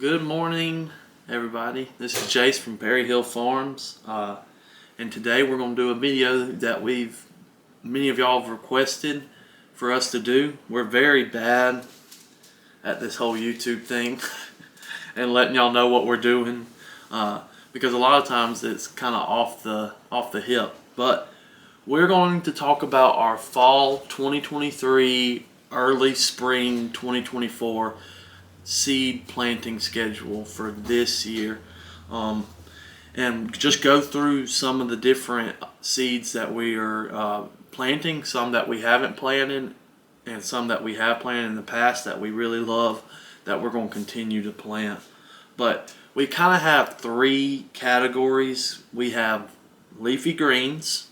Good morning, everybody. This is Jace from Berry Hill Farms, and today we're going to do a video that many of y'all have requested for us to do. We're very bad at this whole YouTube thing and letting y'all know what we're doing, because a lot of times it's kind of off the hip. But we're going to talk about our fall 2023, early spring 2024 seed planting schedule for this year, and just go through some of the different seeds that we are planting, some that we haven't planted and some that we have planted in the past that we really love, that we're going to continue to plant. But we kind of have three categories. We have leafy greens,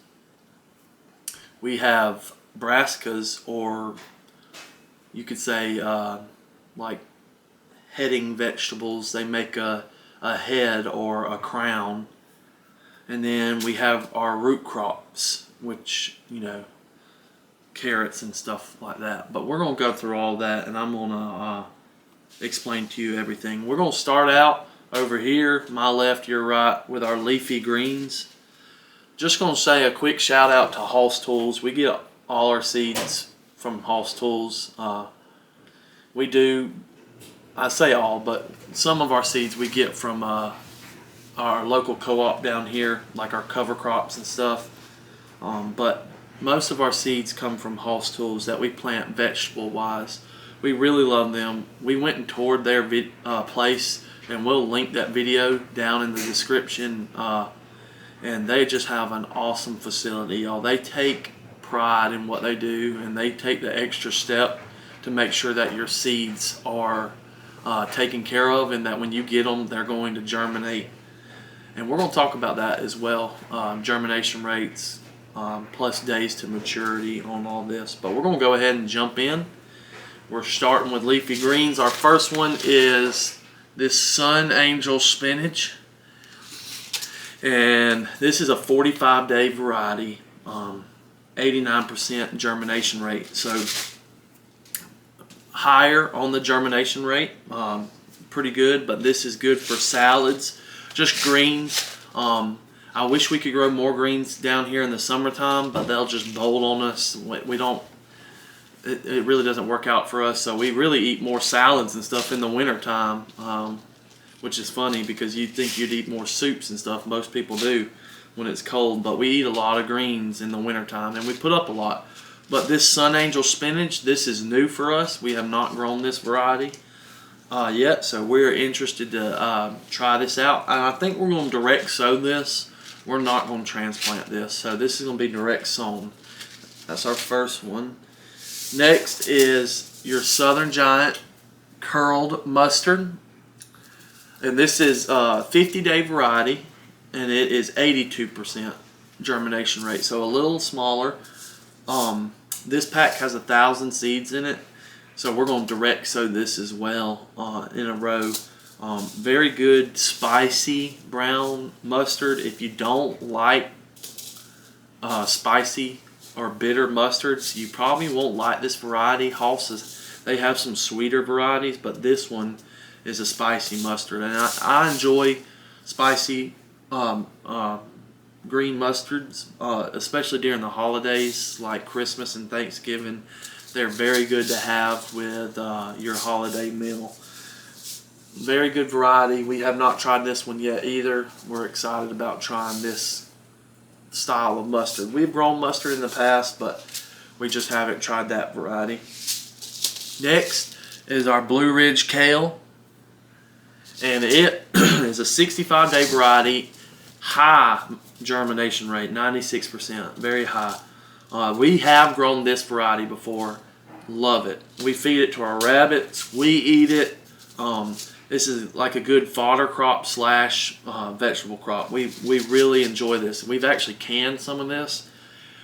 we have brassicas, or you could say like heading vegetables. They make a head or a crown. And then we have our root crops, which, you know, carrots and stuff like that. But we're going to go through all that, and I'm going to explain to you everything. We're going to start out over here, my left, your right, with our leafy greens. Just going to say a quick shout out to Hoss Tools. We get all our seeds from Hoss Tools. We do, I say all, but some of our seeds we get from our local co-op down here, like our cover crops and stuff. But most of our seeds come from Hoss Tools that we plant vegetable wise. We really love them. We went and toured their place, and we'll link that video down in the description. And they just have an awesome facility, y'all. They take pride in what they do, and they take the extra step to make sure that your seeds are taken care of, and that when you get them, they're going to germinate. And we're going to talk about that as well, germination rates, plus days to maturity on all this. But we're going to go ahead and jump in. We're starting with leafy greens. Our first one is this Sun Angel Spinach, and this is a 45-day variety, 89% germination rate. So higher on the germination rate, pretty good. But this is good for salads, just greens. I wish we could grow more greens down here in the summertime, but they'll just bolt on us. We don't. It really doesn't work out for us. So we really eat more salads and stuff in the wintertime, which is funny because you'd think you'd eat more soups and stuff. Most people do when it's cold, but we eat a lot of greens in the wintertime, and we put up a lot. But this Sun Angel Spinach, this is new for us. We have not grown this variety yet, so we're interested to try this out. And I think we're going to direct sow this. We're not going to transplant this, so this is going to be direct sown. That's our first one. Next is your Southern Giant curled mustard, and this is a 50-day variety, and it is 82% germination rate, so a little smaller. This pack has 1,000 seeds in it, so we're going to direct sow this as well in a row. Very good spicy brown mustard. If you don't like spicy or bitter mustards, you probably won't like this variety. Hoss, they have some sweeter varieties, but this one is a spicy mustard, and I enjoy spicy green mustards, especially during the holidays like Christmas and Thanksgiving. They're very good to have with your holiday meal. Very good variety. We have not tried this one yet either. We're excited about trying this style of mustard. We've grown mustard in the past, but we just haven't tried that variety. Next is our Blue Ridge Kale, and it is a 65-day variety, high germination rate, 96%, very high. We have grown this variety before. Love it. We feed it to our rabbits. We eat it. This is like a good fodder crop slash vegetable crop. We really enjoy this. We've actually canned some of this,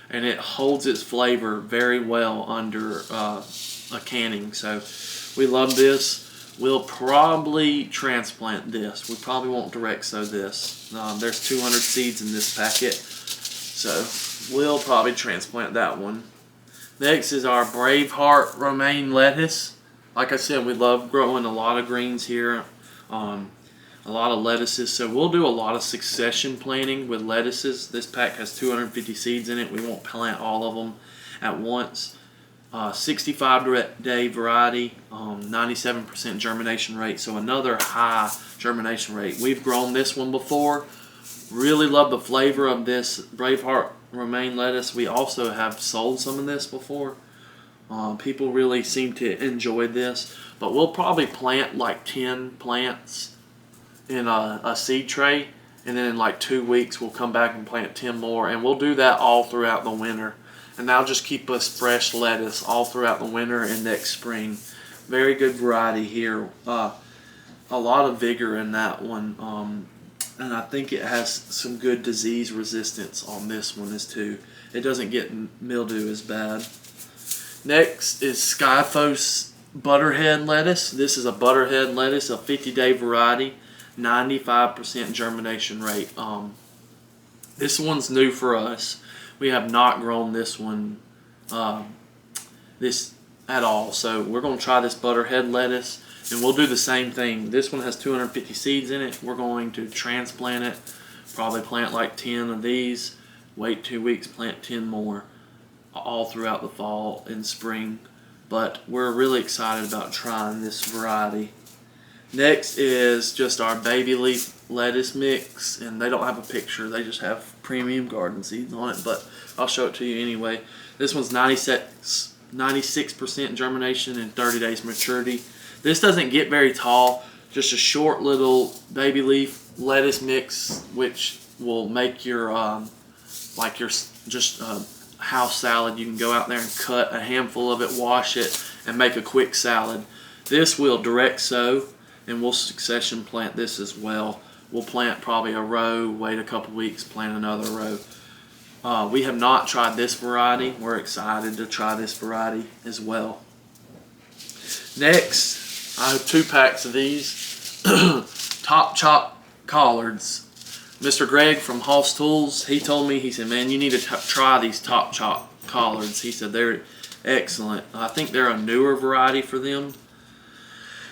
and it holds its flavor very well under a canning. So we love this. We'll probably transplant this. We probably won't direct sow this. There's 200 seeds in this packet, so we'll probably transplant that one. Next is our Braveheart Lettuce. Like I said, we love growing a lot of greens here. A lot of lettuces. So we'll do a lot of succession planting with lettuces. This pack has 250 seeds in it. We won't plant all of them at once. 65-day variety, 97% germination rate, so another high germination rate. We've grown this one before. Really love the flavor of this Braveheart romaine lettuce. We also have sold some of this before. People really seem to enjoy this, but we'll probably plant like 10 plants in a seed tray, and then in like 2 weeks we'll come back and plant 10 more, and we'll do that all throughout the winter. And that'll just keep us fresh lettuce all throughout the winter and next spring. Very good variety here. A lot of vigor in that one. And I think it has some good disease resistance on this one as too. It doesn't get mildew as bad. Next is Skyphos Butterhead Lettuce. This is a Butterhead lettuce, a 50-day variety, 95% germination rate. This one's new for us. We have not grown this one this at all. So we're going to try this Butterhead lettuce, and we'll do the same thing. This one has 250 seeds in it. We're going to transplant it, probably plant like 10 of these, wait 2 weeks, plant 10 more all throughout the fall and spring. But we're really excited about trying this variety. Next is just our baby leaf lettuce mix, and they don't have a picture, they just have premium garden seeds on it, but I'll show it to you anyway. This one's 96% germination and 30 days maturity. This doesn't get very tall, just a short little baby leaf lettuce mix, which will make your house salad. You can go out there and cut a handful of it, wash it, and make a quick salad. This will direct sow, and we'll succession plant this as well. We'll plant probably a row, wait a couple weeks, plant another row. We have not tried this variety. We're excited to try this variety as well. Next, I have 2 packs of these Top Chop collards. Mr. Greg from Hoss Tools, he told me, he said, man, you need to try these Top Chop collards. He said they're excellent. I think they're a newer variety for them.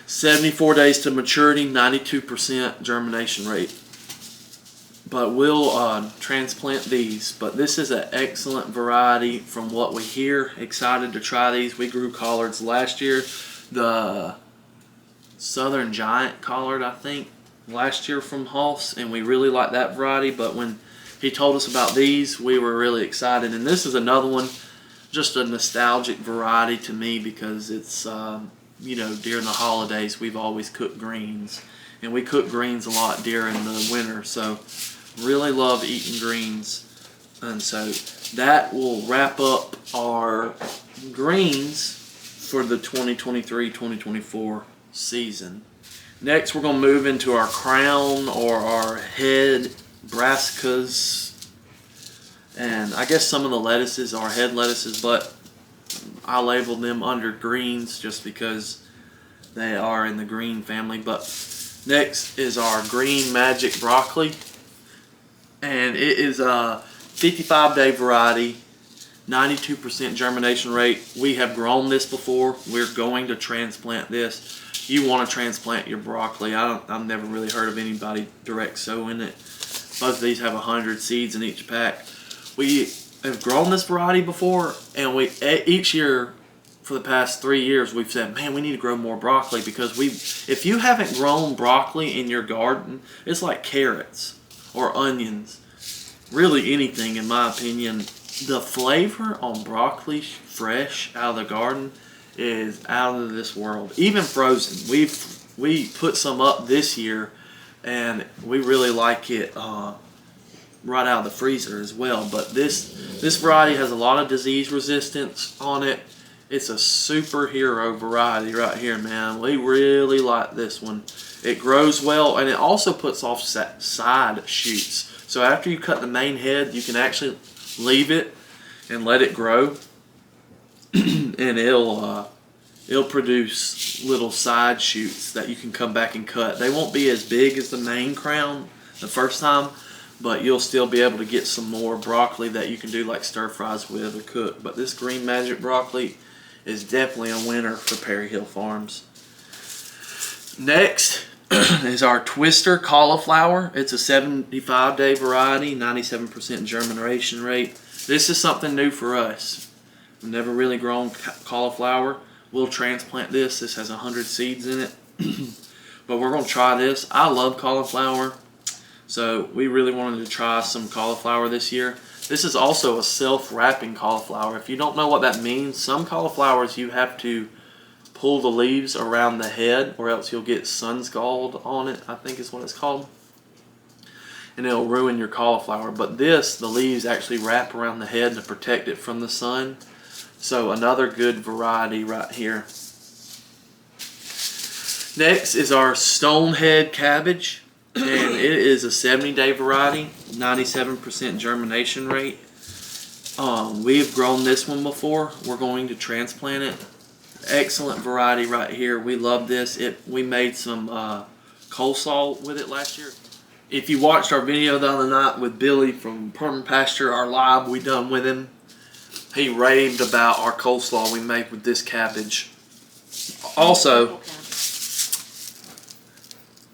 74 days to maturity, 92% germination rate. But we'll transplant these. But this is an excellent variety from what we hear. Excited to try these. We grew collards last year. The Southern Giant collard, I think, last year from Hoss, and we really like that variety. But when he told us about these, we were really excited. And this is another one, just a nostalgic variety to me, because it's you know, during the holidays we've always cooked greens, and we cook greens a lot during the winter, so really love eating greens. And so that will wrap up our greens for the 2023-2024 season. Next, we're going to move into our crown or our head brassicas, and I guess some of the lettuces are head lettuces, but I labeled them under greens just because they are in the green family. But next is our green magic broccoli, and it is a 55-day variety, 92% germination rate. We have grown this before. We're going to transplant this. You want to transplant your broccoli. I've never really heard of anybody direct sowing it. Both of these have 100 seeds in each pack. We have grown this variety before, and each year for the past 3 years we've said, man, we need to grow more broccoli, because if you haven't grown broccoli in your garden, it's like carrots or onions, really anything in my opinion. The flavor on broccoli fresh out of the garden is out of this world. Even frozen, we put some up this year, and we really like it right out of the freezer as well. But this variety has a lot of disease resistance on it. It's a superhero variety right here, man. We really like this one. It grows well, and it also puts off side shoots. So after you cut the main head, you can actually leave it and let it grow, and it'll produce little side shoots that you can come back and cut. They won't be as big as the main crown the first time, but you'll still be able to get some more broccoli that you can do like stir fries with or cook. But this green magic broccoli is definitely a winner for Perry Hill Farms. Next, is our Twister cauliflower. It's a 75-day variety, 97% germination rate. This is something new for us. We've never really grown cauliflower. We'll transplant this. This has 100 seeds in it. But we're going to try this. I love cauliflower, so we really wanted to try some cauliflower this year. This is also a self-wrapping cauliflower. If you don't know what that means, some cauliflowers you have to pull the leaves around the head or else you'll get sun scald on it, I think is what it's called. And it'll ruin your cauliflower. But this, the leaves actually wrap around the head to protect it from the sun. So another good variety right here. Next is our Stonehead cabbage, and it is a 70-day variety, 97% germination rate. We've grown this one before. We're going to transplant it. Excellent variety right here. We love this. We made some coleslaw with it last year. If you watched our video the other night with Billy from Permanent Pasture, our live we done with him, he raved about our coleslaw we made with this cabbage. Also,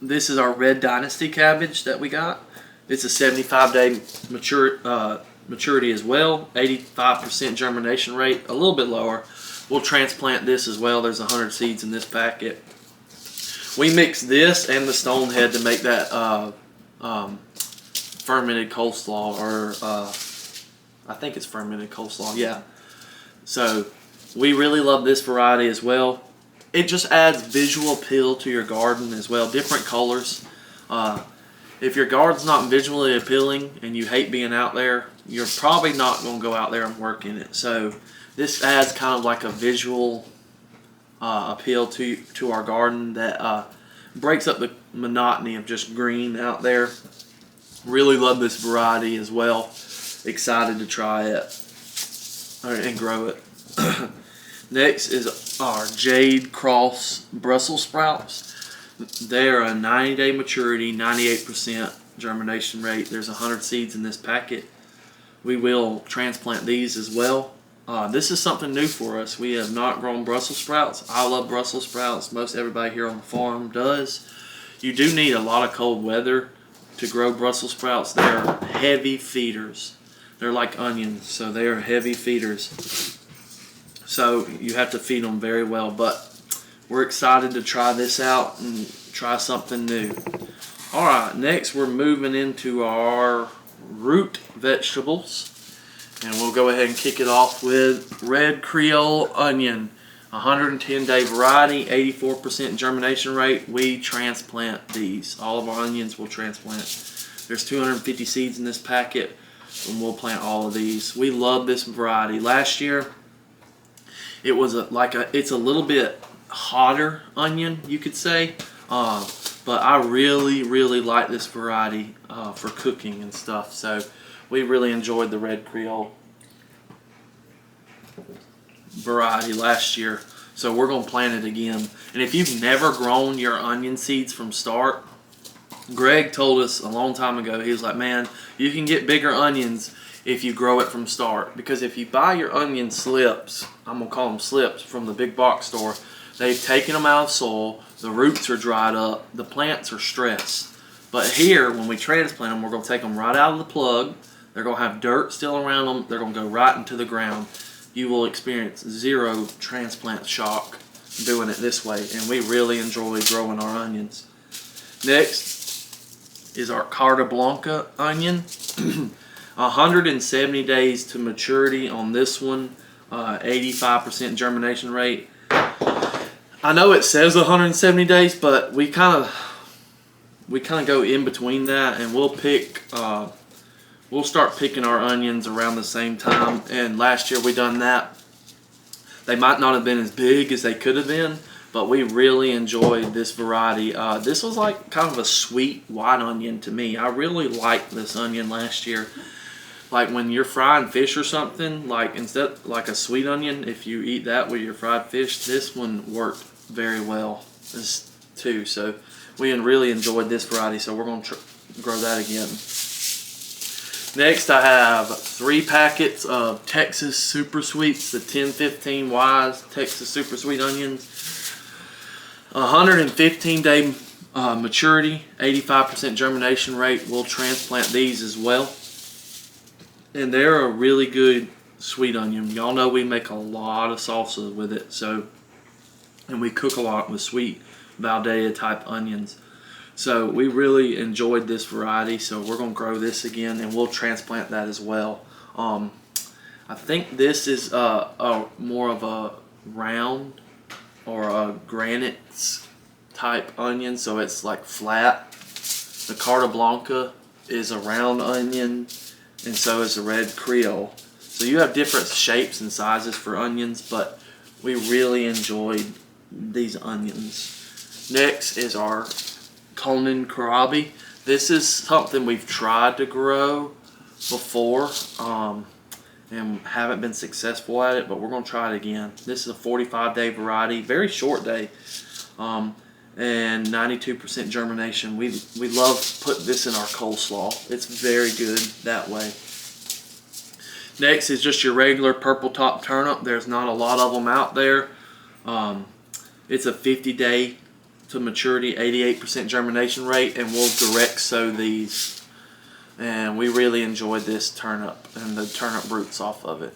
this is our red Dynasty cabbage that we got. It's a 75-day maturity as well, 85% germination rate, a little bit lower. We'll transplant this as well. There's 100 seeds in this packet. We mix this and the Stonehead to make that fermented coleslaw, or I think it's fermented coleslaw, yeah. So we really love this variety as well. It just adds visual appeal to your garden as well. Different colors. If your garden's not visually appealing and you hate being out there, you're probably not going to go out there and work in it. So this adds kind of like a visual appeal to our garden that breaks up the monotony of just green out there. Really love this variety as well. Excited to try it and grow it. Next is our Jade Cross Brussels sprouts. They're a 90-day maturity, 98% germination rate. There's 100 seeds in this packet. We will transplant these as well. This is something new for us. We have not grown Brussels sprouts. I love Brussels sprouts. Most everybody here on the farm does. You do need a lot of cold weather to grow Brussels sprouts. They're heavy feeders. They're like onions, so they are heavy feeders. So you have to feed them very well, but we're excited to try this out and try something new. All right, next we're moving into our root vegetables, and we'll go ahead and kick it off with red Creole onion, 110-day variety, 84% germination rate. We transplant these. All of our onions will transplant. There's 250 seeds in this packet, and we'll plant all of these. We love this variety. Last year, it was it's a little bit hotter onion, you could say, but I really like this variety for cooking and stuff. So we really enjoyed the red Creole variety last year. So we're gonna plant it again. And if you've never grown your onion seeds from start, Greg told us a long time ago, he was like, man, you can get bigger onions if you grow it from start. Because if you buy your onion slips, I'm going to call them slips, from the big box store, they've taken them out of soil, the roots are dried up, the plants are stressed. But here, when we transplant them, we're going to take them right out of the plug. They're going to have dirt still around them. They're going to go right into the ground. You will experience zero transplant shock doing it this way. And we really enjoy growing our onions. Next is our Carta Blanca onion. 170 days to maturity on this one, 85% germination rate. I know it says 170 days, but we kind of go in between that, and we'll start picking our onions around the same time. And last year we done that. They might not have been as big as they could have been, but we really enjoyed this variety. This was like kind of a sweet white onion to me. I really liked this onion last year. Like when you're frying fish or something, like instead like a sweet onion, if you eat that with your fried fish, this one worked very well too. So we really enjoyed this variety, so we're going to grow that again. Next, I have 3 packets of Texas Super Sweets, the 1015 Wise Texas Super Sweet onions. 115-day Maturity, 85% germination rate. We'll transplant these as well. And they're a really good sweet onion. Y'all know we make a lot of salsa with it. And we cook a lot with sweet Valdea type onions. So we really enjoyed this variety. So we're going to grow this again and we'll transplant that as well. I think this is more of a round or a granite type onion, so it's like flat. The Carta Blanca is a round onion, and so is the red Creole. So you have different shapes and sizes for onions, but we really enjoyed these onions. Next is our Coleman Karabi. This is something we've tried to grow before and haven't been successful at it, but we're going to try it again. This is a 45-day variety, very short day, and 92% germination. We love putting this in our coleslaw. It's very good that way. Next is just your regular purple top turnip. There's not a lot of them out there. It's a 50-day to maturity, 88% germination rate, and we'll direct sow these. And we really enjoyed this turnip and the turnip roots off of it.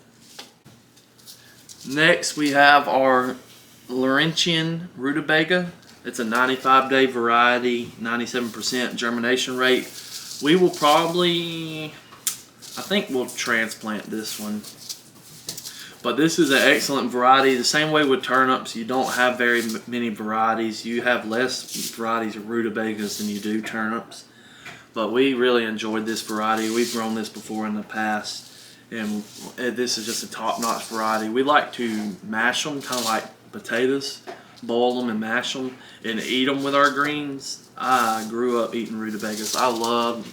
Next we have our Laurentian rutabaga. It's a 95-day variety, 97% germination rate. We will probably, I think we'll transplant this one. But this is an excellent variety. The same way with turnips, you don't have very many varieties. You have less varieties of rutabagas than you do turnips. But we really enjoyed this variety. We've grown this before in the past, and this is just a top-notch variety. We like to mash them, kind of like potatoes, boil them and mash them, and eat them with our greens. I grew up eating rutabagas. I love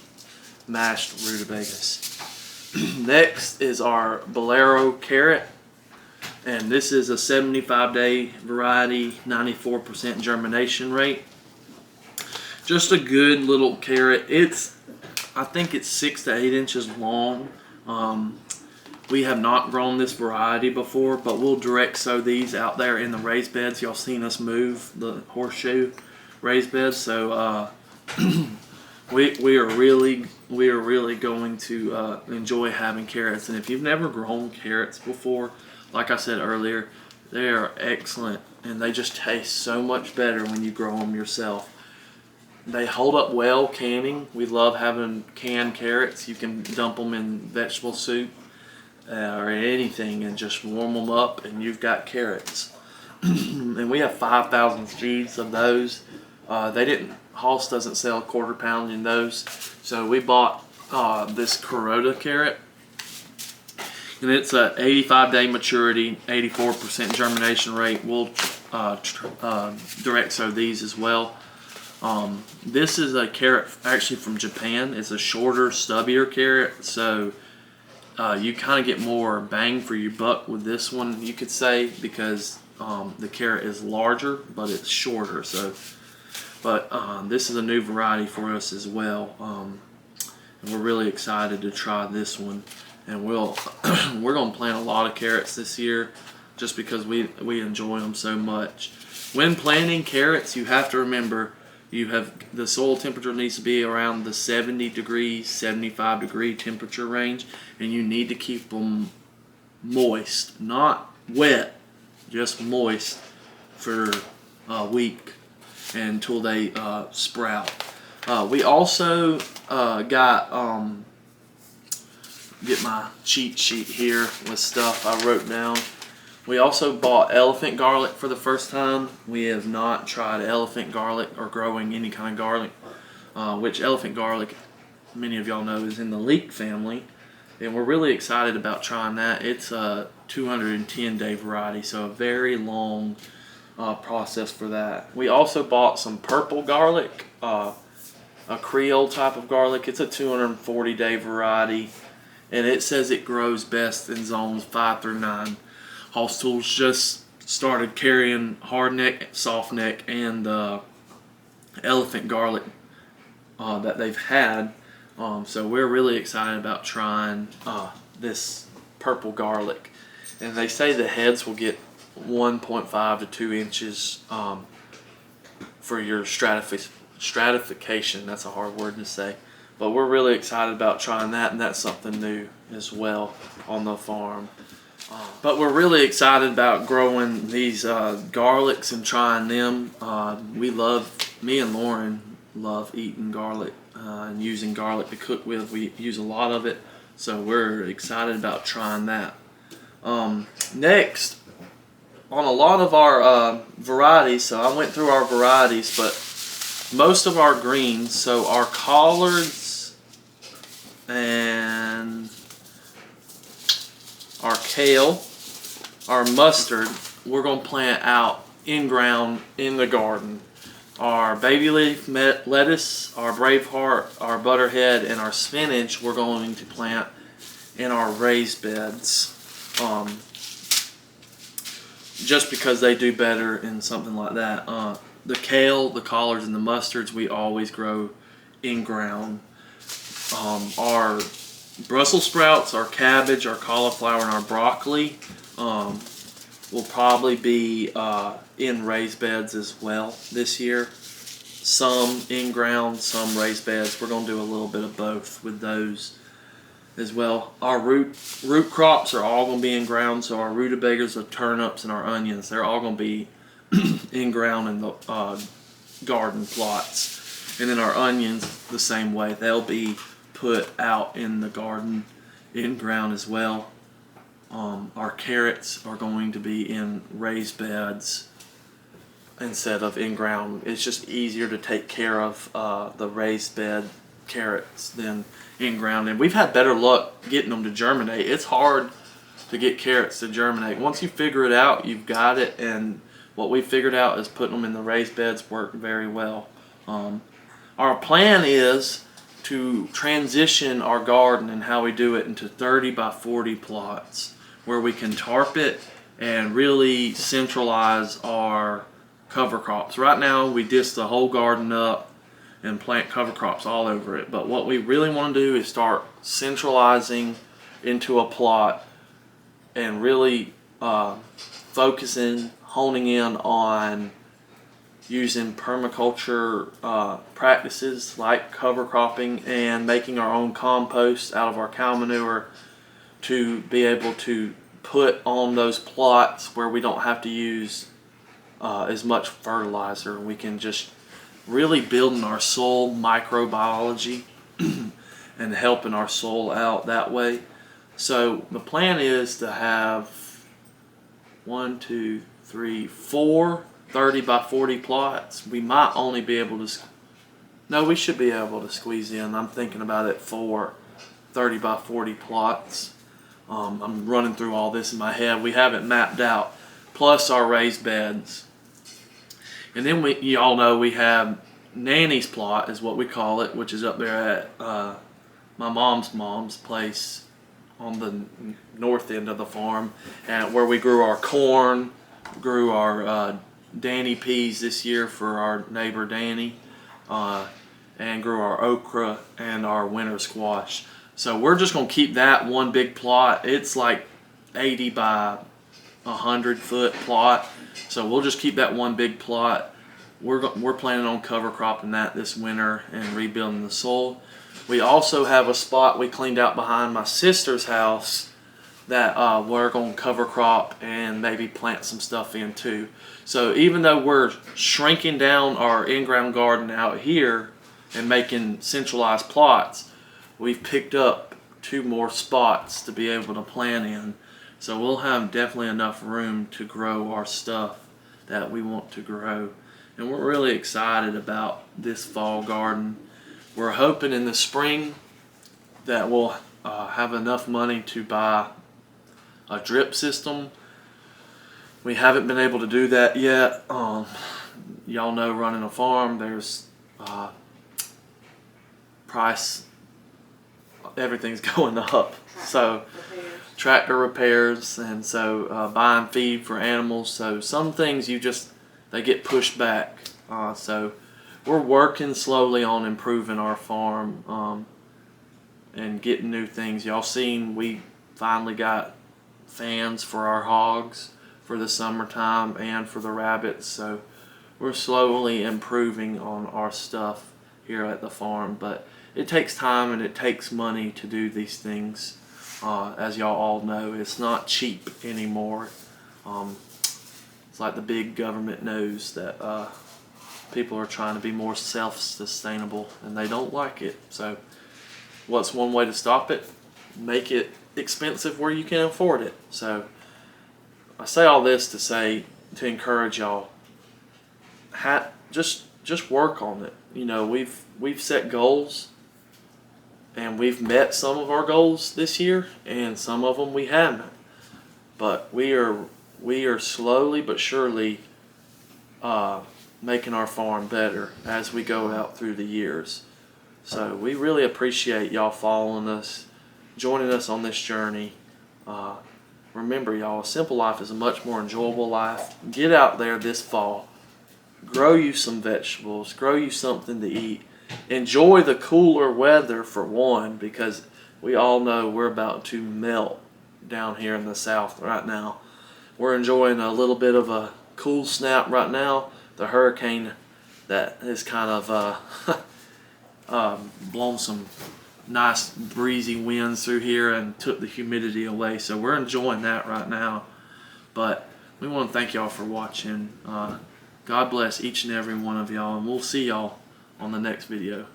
mashed rutabagas. Next is our Bolero carrot, and this is a 75-day variety, 94% germination rate. Just a good little carrot. I think it's 6 to 8 inches long. We have not grown this variety before, but we'll direct sow these out there in the raised beds. Y'all seen us move the horseshoe raised beds, so we are really going to enjoy having carrots. And if you've never grown carrots before, like I said earlier, they are excellent, and they just taste so much better when you grow them yourself. They hold up well canning. We love having canned carrots. You can dump them in vegetable soup or anything and just warm them up and you've got carrots. And we have 5,000 seeds of those. Hoss doesn't sell a quarter pound in those. So we bought this Carota carrot. And it's a 85-day maturity, 84% germination rate. We'll direct sow these as well. This is a carrot actually from Japan. It's a shorter, stubbier carrot, so you kind of get more bang for your buck with this one, you could say, because the carrot is larger, but it's shorter. But this is a new variety for us as well, and we're really excited to try this one. And we're going to plant a lot of carrots this year, just because we enjoy them so much. When planting carrots, you have to remember, the soil temperature needs to be around the 70 degree, 75 degree temperature range, and you need to keep them moist, not wet, just moist for a week until they sprout. We also get my cheat sheet here with stuff I wrote down. We also bought elephant garlic for the first time. We have not tried elephant garlic or growing any kind of garlic, which elephant garlic, many of y'all know, is in the leek family. And we're really excited about trying that. It's a 210-day variety, so a very long process for that. We also bought some purple garlic, a Creole type of garlic. It's a 240-day variety, and it says it grows best in zones 5 through 9. Hoss Tools just started carrying hardneck, softneck, and elephant garlic that they've had. So we're really excited about trying this purple garlic. And they say the heads will get 1.5 to 2 inches for your stratification. That's a hard word to say. But we're really excited about trying that, and that's something new as well on the farm. But we're really excited about growing these garlics and trying them. Me and Lauren love eating garlic and using garlic to cook with. We use a lot of it, so we're excited about trying that. Next, on a lot of our varieties, so I went through our varieties, but most of our greens, so our collards and our kale, our mustard, we're going to plant out in ground in the garden. Our baby leaf lettuce, our Braveheart, our Butterhead, and our spinach we're going to plant in our raised beds. Just because they do better in something like that. The kale, the collards, and the mustards we always grow in ground. Our Brussels sprouts, our cabbage, our cauliflower, and our broccoli will probably be in raised beds as well this year. Some in ground, some raised beds. We're going to do a little bit of both with those as well. Our root crops are all going to be in ground, so our rutabagas, the turnips, and our onions, they're all going to be in ground in the garden plots. And then our onions, the same way. They'll be put out in the garden in ground as well. Our carrots are going to be in raised beds instead of in ground. It's just easier to take care of the raised bed carrots than in ground, and we've had better luck getting them to germinate. It's hard to get carrots to germinate. Once you figure it out, you've got it, and what we figured out is putting them in the raised beds work very well. Our plan is to transition our garden and how we do it into 30 by 40 plots where we can tarp it and really centralize our cover crops. Right now we disc the whole garden up and plant cover crops all over it. But what we really want to do is start centralizing into a plot and really focusing, honing in on using permaculture practices like cover cropping and making our own compost out of our cow manure to be able to put on those plots where we don't have to use as much fertilizer. We can just really building our soil microbiology and helping our soil out that way. So the plan is to have 4 30 by 40 plots. We might only be able to, no, we should be able to squeeze in, I'm thinking about it, 4 30 by 40 plots. I'm running through all this in my head. We have it mapped out, plus our raised beds. And then you all know we have Nanny's plot is what we call it, which is up there at my mom's place on the north end of the farm, and where we grew our corn, grew our Danny peas this year for our neighbor Danny, and grew our okra and our winter squash. So we're just going to keep that one big plot. It's like 80 by 100 foot plot. So we'll just keep that one big plot. We're planning on cover cropping that this winter and rebuilding the soil. We also have a spot we cleaned out behind my sister's house that we're going to cover crop and maybe plant some stuff in too. So even though we're shrinking down our in-ground garden out here and making centralized plots, we've picked up 2 more spots to be able to plant in. So we'll have definitely enough room to grow our stuff that we want to grow. And we're really excited about this fall garden. We're hoping in the spring that we'll have enough money to buy a drip system. We haven't been able to do that yet. Y'all know running a farm, there's price, everything's going up. So tractor repairs, and so buying feed for animals. So some things they get pushed back. So we're working slowly on improving our farm and getting new things. Y'all seen we finally got fans for our hogs for the summertime and for the rabbits. So we're slowly improving on our stuff here at the farm, but it takes time and it takes money to do these things. As y'all all know, it's not cheap anymore. It's like the big government knows that people are trying to be more self-sustainable and they don't like it. So what's one way to stop it? Make it expensive where you can afford it. So I say all this to encourage y'all. Just work on it. You know, we've set goals and we've met some of our goals this year and some of them we haven't. But we are slowly but surely making our farm better as we go out through the years. So we really appreciate y'all following us, joining us on this journey. Remember, y'all, a simple life is a much more enjoyable life. Get out there this fall. Grow you some vegetables. Grow you something to eat. Enjoy the cooler weather for one, because we all know we're about to melt down here in the south right now. We're enjoying a little bit of a cool snap right now. The hurricane that has kind of blown some nice breezy winds through here and took the humidity away, so we're enjoying that right now. But we want to thank y'all for watching. God bless each and every one of y'all, and we'll see y'all on the next video.